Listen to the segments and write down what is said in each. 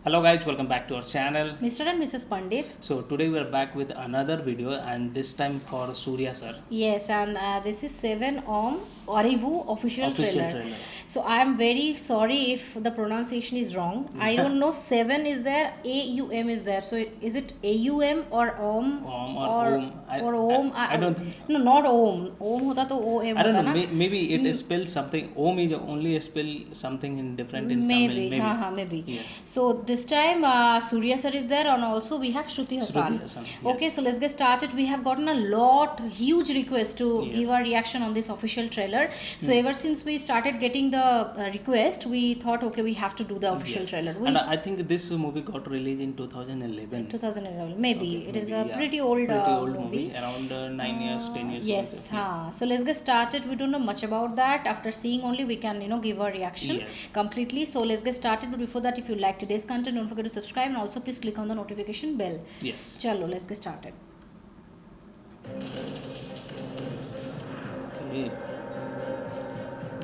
Hello guys, welcome back to our channel. Mr. and Mrs. Pandit. So today we are back with another video and this time for Surya sir. Yes, and this is 7 Om Orivu official trailer. So I am very sorry if the pronunciation is wrong. I don't know 7 is there, AUM is there. So is it AUM or Om? Om or Om? Om? I don't think. No, not Om. Om hota to OM. I don't know. Maybe it is spelled something. Om is only spell something in different in Maybe. Tamil. Maybe. Yes. So this time Surya sir is there, and also we have Shruti Hassan. Yes. Okay, so let's get started. We have gotten a huge request to give our reaction on this official trailer. So ever since we started getting the request, we thought, okay, we have to do the official trailer. And I think this movie got released in 2011. 2011, maybe. Okay, it is maybe, a pretty old movie, around 9 years, 10 years. Yes. So let's get started. We don't know much about that. After seeing only, we can give our reaction completely. So let's get started. But before that, if you like today's content, don't forget to subscribe and also please click on the notification bell. Yes. Chalo, let's get started. Okay.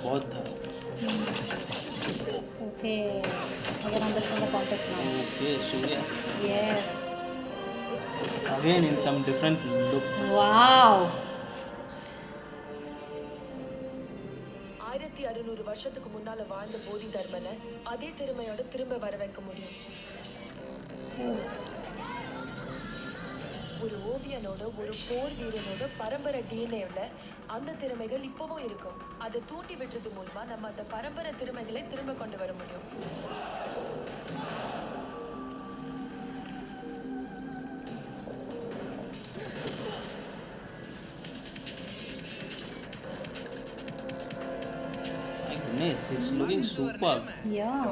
बहुत था. Okay, I can understand the context now. Okay, Surya. Yes. Again in some different look. Wow. 1600 வருஷத்துக்கு முன்னால வாழ்ந்த போதி தர்மனை அதே திறமையோட திரும்ப வர வைக்க முடியும். ஒரு ஓவியனோட ஒரு போர் வீரனோட பரம்பரை டிஎன்ஏல அந்த திறமைகள் இப்பவும் இருக்கும். அதை தூண்டி விடுறது மூலமா நம்ம அந்த பரம்பரை திறமைகளை திரும்ப கொண்டு வர முடியும். It's looking superb. Yeah.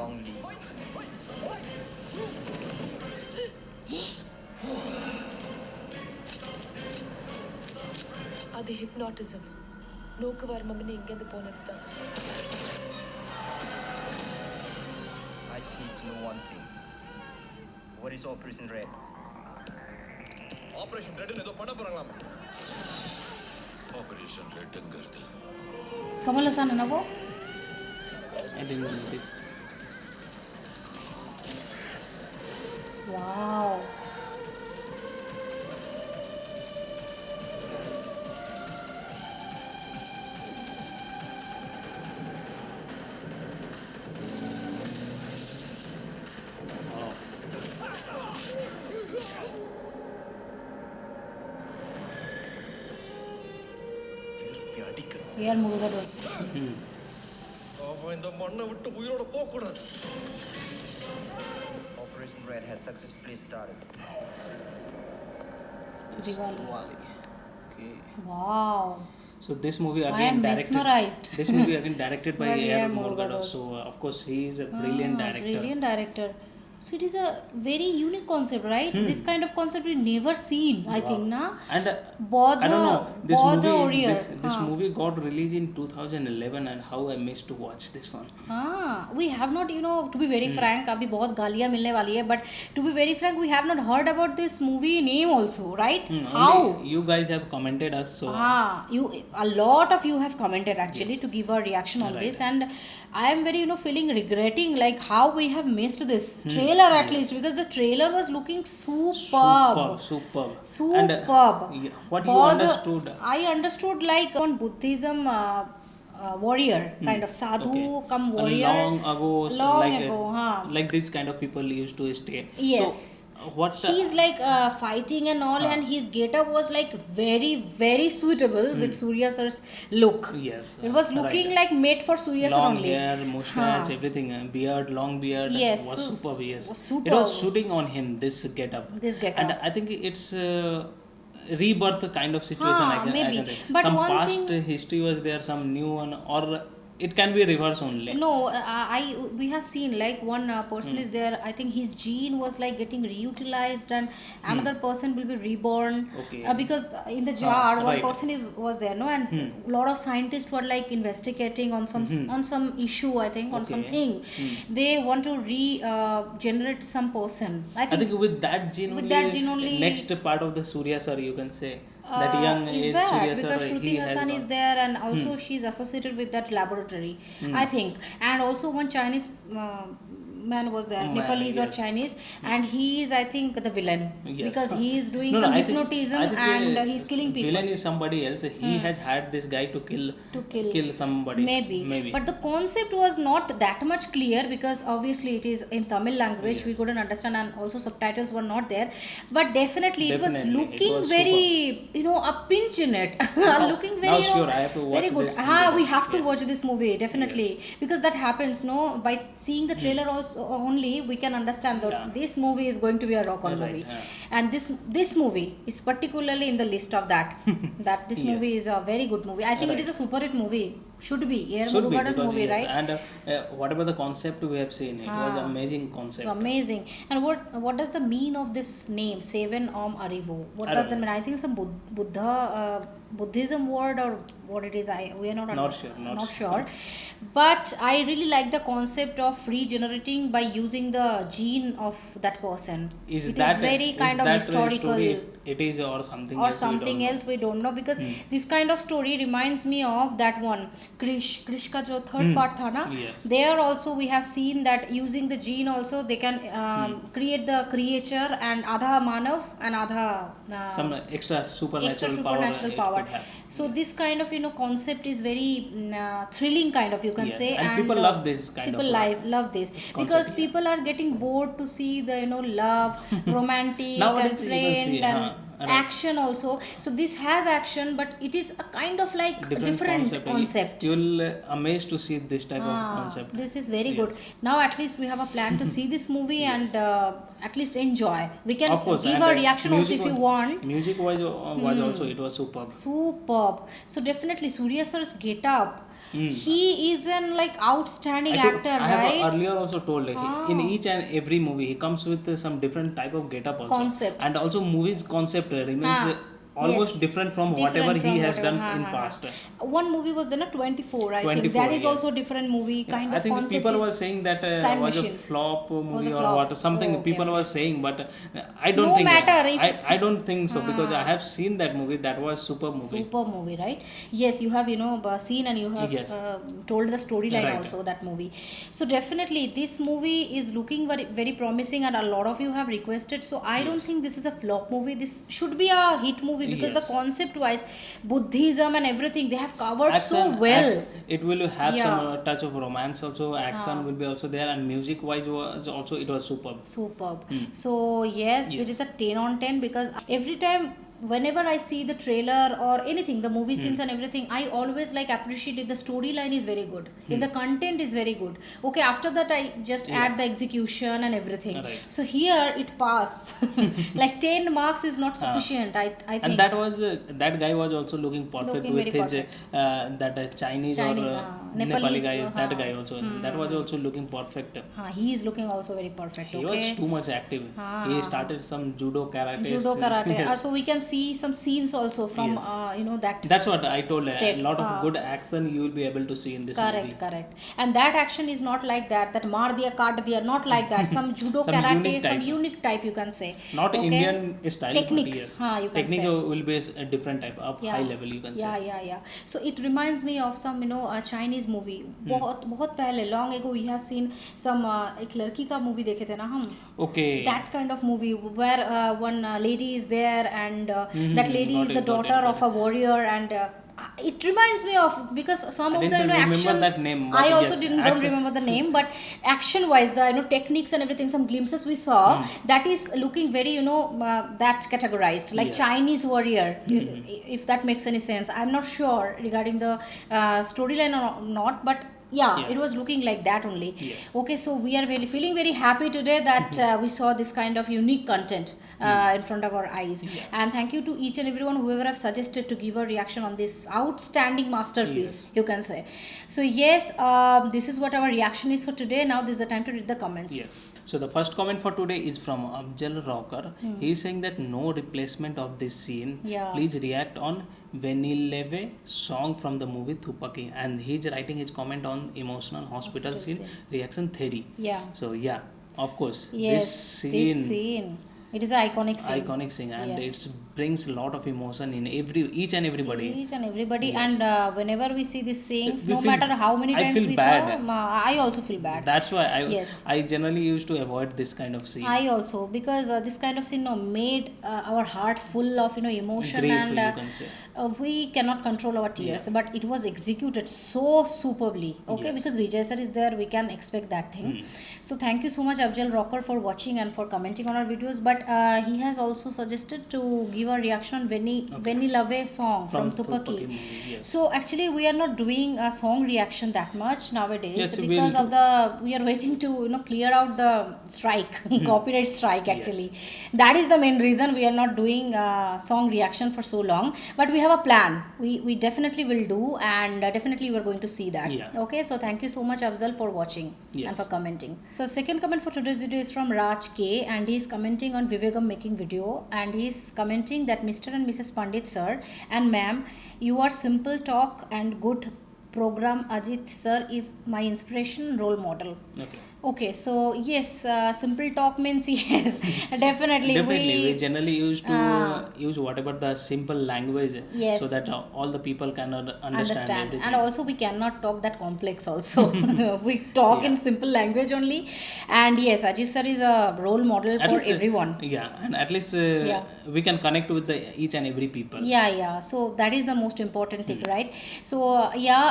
அது ஹிப்னாட்டிசம். நோக்குவர்மம்னு இங்கேருந்து போனதுதான். I need to know one thing. What is Operation Red? Operation Red ஏதோ பண்ண போறாங்களாம். Operation Redங்கிறது. Kamal Hassan na wo? I didn't notice. Wow. Yeah, Murugadoss. அவன் இந்த மண்ணை விட்டு உயிரோட போக கூடாது. Operation Red has successfully started. Diwali. Okay. Wow. So this movie I again am directed. mesmerized. This movie again directed by By A.R. A.R. Murugadoss. So of course he is a brilliant director. Brilliant director. So it is a very unique concept, right? This kind of concept we never seen, I think, na? And Bother, I don't know this bother movie. warrior. This movie got released in 2011, and how I missed to watch this one. We have not, to be very frank, अभी बहुत गालियाँ मिलने वाली है, but to be very frank, we have not heard about this movie name also, right? How? Only you guys have commented us, so A lot of you have commented actually to give a reaction on this, and I am very, feeling regretting like how we have missed this trailer at least, because the trailer was looking superb. And, what you understood? I understood like on Buddhism warrior, kind of sadhu come warrior. Long ago, like this kind of people used to stay. Yes. So, what he's like fighting and all, and his getup was like very, very suitable with Surya sir's look. Yes. It was looking like made for Surya sir only. Long hair, mustache, everything, beard, long beard. Yes. Was superb. Yes. Was superb. It was shooting on him. This getup. And I think it's. Rebirth kind of situation. Maybe. I can But some one past history was there, some new one, or it can be reverse only. No, we have seen like one person is there. I think his gene was like getting reutilized, and another person will be reborn. Okay. Because in the jar, one right. person was there, no, and a lot of scientists were like investigating on some issue. I think on something they want to regenerate some person. I think with that gene only, next part of the Surya sir, you can say. That young is age that Surya because sir, Shruti Hassan is there, and also she is associated with that laboratory, I think, and also one Chinese man was there, Man, Nepalese or yes. Chinese, and he is, I think, the villain Yes. because he is doing No, some I think- hypnotism I think and the he's killing people. Villain is somebody else. He has had this guy to kill somebody. Maybe. But the concept was not that much clear because obviously it is in Tamil language. We couldn't understand, and also subtitles were not there. But definitely it was Definitely, it looking was very, a pinch in it. Looking very, now sure, I have to watch very good. this We movie. have to Yeah. watch this movie definitely because that happens. No, by seeing the trailer also only we can understand that Yeah. this movie is going to be a rock on Right, movie, yeah. and this movie is particularly in the list of that. That this Yes. movie is a very good movie. I think it is a super hit movie. Should be. Should be Murugado's because movie, yes. right? And whatever the concept we have seen, it was amazing concept. It's amazing. And what does the mean of this name, Seven Om Arivo? What I does don't that mean? I think some Buddhism word or what it is. We are Not sure, not sure. But I really like the concept of regenerating by using the gene of that person. Is It that is very kind of that historical. story it is or something Or else? We don't something know. else we don't know because this kind of story reminds me of that one Krish ka jo third part tha na. Yes. There also we have seen that using the gene also they can create the creature and adha manav and adha Some extra supernatural supernatural it power. could have. So this kind of concept is very thrilling kind of, you can Yes, say, and people love this kind people of love this because people are getting bored to see the love, romantic Nowadays and you can friend see, and right. action also. So this has action, but it is a kind of like a different concept. You will amazed to see this type of concept. This is very good. Now at least we have a plan to see this movie and at least enjoy. We can Of course, give and a reaction also if you want. Music wise was also it was superb. Superb. So definitely Surya sir's get up. He is an like outstanding actor, I have right? earlier also told in each and every movie he comes with some different type of getup also. Concept. And also movies concept remains almost Yes. different from Different whatever from he has whatever. done in past. One movie was then a 24, I think. 24, That is yes. also different movie kind I of think concept. people is were saying that Time was a Machine. flop movie a or flop. what something Oh, okay, people okay. were saying, but I don't No think matter if- I don't think so because I have seen that movie. That was super movie. Super movie, right? Yes, you have seen and you have Yes. told the storyline Right. also, that movie. So definitely this movie is looking very very promising and a lot of you have requested. So I don't think this is a flop movie. This should be a hit movie because the Yes. concept wise, Buddhism and everything they have covered so Action, well. it will have Yeah. some touch of romance also. Action will be also there, and music wise was also it was superb. Superb. So yes, there is a 10 on 10 because every time whenever I see the trailer or anything, the movie scenes and everything, I always like appreciate if the storyline is very good, if the content is very good. Okay, after that I just add the execution and everything. Right. So here it passed. Like 10 marks is not sufficient. I think. And that was that guy was also looking perfect Looking with very his that Chinese or Nepali Nepalese, guy. That guy also that was also looking perfect. He is looking also very perfect. He Okay. was too much active. He started some judo karate. Judo karate. Yes. So we can see some scenes also from Yes. that. That's what I told. Step. A lot of good action you will be able to see in this movie. Correct. And that action is not like that. That maar diya, kaat diya, not like that. Some judo Some karate, unique some type. unique type you can say. Not Okay? Indian style. Techniques, but yes. you can Technique say. will be a different type of high level. You can say. Yeah. So it reminds me of some a Chinese movie. बहुत पहले long ago we have seen some एक लड़की का movie देखे थे ना हम. Okay. That kind of movie where one lady is there and that lady Got is it, the got it, daughter got of a warrior and it reminds me of because some I of the didn't remember action that name, but I also yes, don't action. remember the name, but action wise the techniques and everything, some glimpses we saw that is looking very that categorized like Yes. Chinese warrior, if that makes any sense. I'm not sure regarding the storyline or not, but yeah, it was looking like that only. Yes. Okay, so we are really feeling very happy today that we saw this kind of unique content in front of our eyes. And thank you to each and everyone whoever have suggested to give a reaction on this outstanding masterpiece, you can say. So yes, this is what our reaction is for today. Now this is the time to read the comments. Yes. So the first comment for today is from Abjal Rocker. He is saying that no replacement of this scene. Yeah. Please react on Venileve song from the movie Thupaki. And he is writing his comment on emotional hospital scene reaction theory. Yeah. So yeah, of course. Yes, this scene. It is an iconic scene. iconic scene, and Yes. it brings a lot of emotion in each and everybody. Each and everybody, Yes. and whenever we see these scenes, We no feel- matter how many I times feel we bad. saw, I also feel bad. That's why Yes. I generally used to avoid this kind of scene. I also, because this kind of scene, made our heart full of emotion, Grateful, and you can say. we cannot control our tears, Yeah. but it was executed so superbly. Okay, Yes. because Vijay sir is there, we can expect that thing. So thank you so much, Afzal Rocker, for watching and for commenting on our videos. But he has also suggested to give a reaction on Veni Lave song from Tupaki. movie, yes. So actually, we are not doing a song reaction that much nowadays, Yes, because we'll of we are waiting to clear out the strike, copyright strike. Actually, that is the main reason we are not doing song reaction for so long. But we have a plan. We definitely will do, and definitely we are going to see that. Yeah. Okay, so thank you so much, Afzal, for watching and Yes. for commenting. The second comment for today's video is from Raj K, and he is commenting on Vivegam making video, and he is commenting that Mr. and Mrs. Pandit sir and ma'am, you are simple talk and good program. Ajit sir is my inspiration, role model. Okay. Okay, so yes, simple talk means yes, definitely, Definitely, we we generally used to use whatever the simple language, Yes. so that all the people can understand everything. and also we cannot talk that complex also. We talk in Yeah. simple language only, and yes, Ajit sir is a role model At for least, everyone. Yeah, and at least Yeah. we can connect with each and every people. Yeah, so that is the most important thing, right? So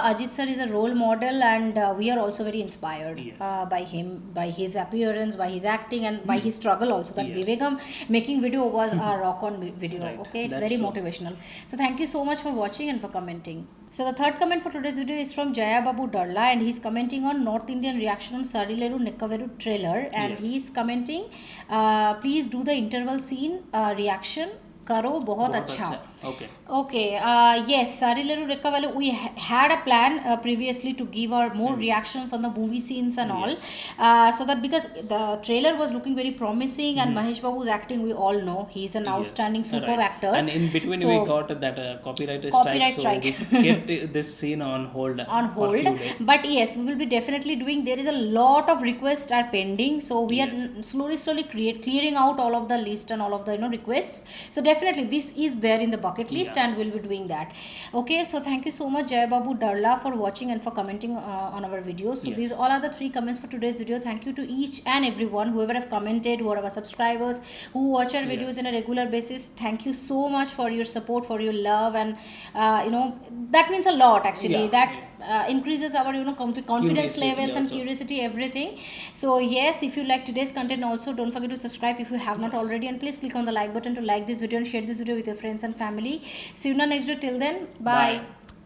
Ajit sir is a role model, and we are also very inspired Yes. by him, by his appearance, by his acting, and by his struggle also. That Yes. Vivegam making video was a rock on video. Right. Okay, it's That's very true. motivational. So thank you so much for watching and for commenting. So the third comment for today's video is from Jaya Babu Darla, and he's commenting on North Indian reaction on Sarileru Nikkaveru trailer, and Yes. he's commenting, please do the interval scene reaction karo bahut बहुत अच्छा. Okay. Okay, yes, Sarileru Nikkaveru, we had a plan previously to give our more reactions on the movie scenes and all, so that because the trailer was looking very promising, and Mahesh Babu's acting, we all know he's an outstanding superb Right. actor. And in between So, we got that copyright Copyright strike, strike. so we kept this scene on hold. on for hold, few days. but yes, we will be definitely doing. There is a lot of requests are pending, so we Yes. are slowly clearing out all of the list and all of the requests. So definitely this is there in the bucket list, Yeah. and we'll be doing that. Okay, so thank you so much, Jai Babu Darla, for watching and for commenting on our videos. So Yes. these all are the 3 comments for today's video. Thank you to each and everyone, whoever have commented, who are our subscribers, who watch our videos Yes. in a regular basis. Thank you so much for your support, for your love, and that means a lot actually. Yeah. That increases our confidence Curiosity levels and also. curiosity, everything. So yes, if you like today's content, also don't forget to subscribe if you have not already, and please click on the like button to like this video and share this video with your friends and family. See you in the next video. Till then, bye. Bye.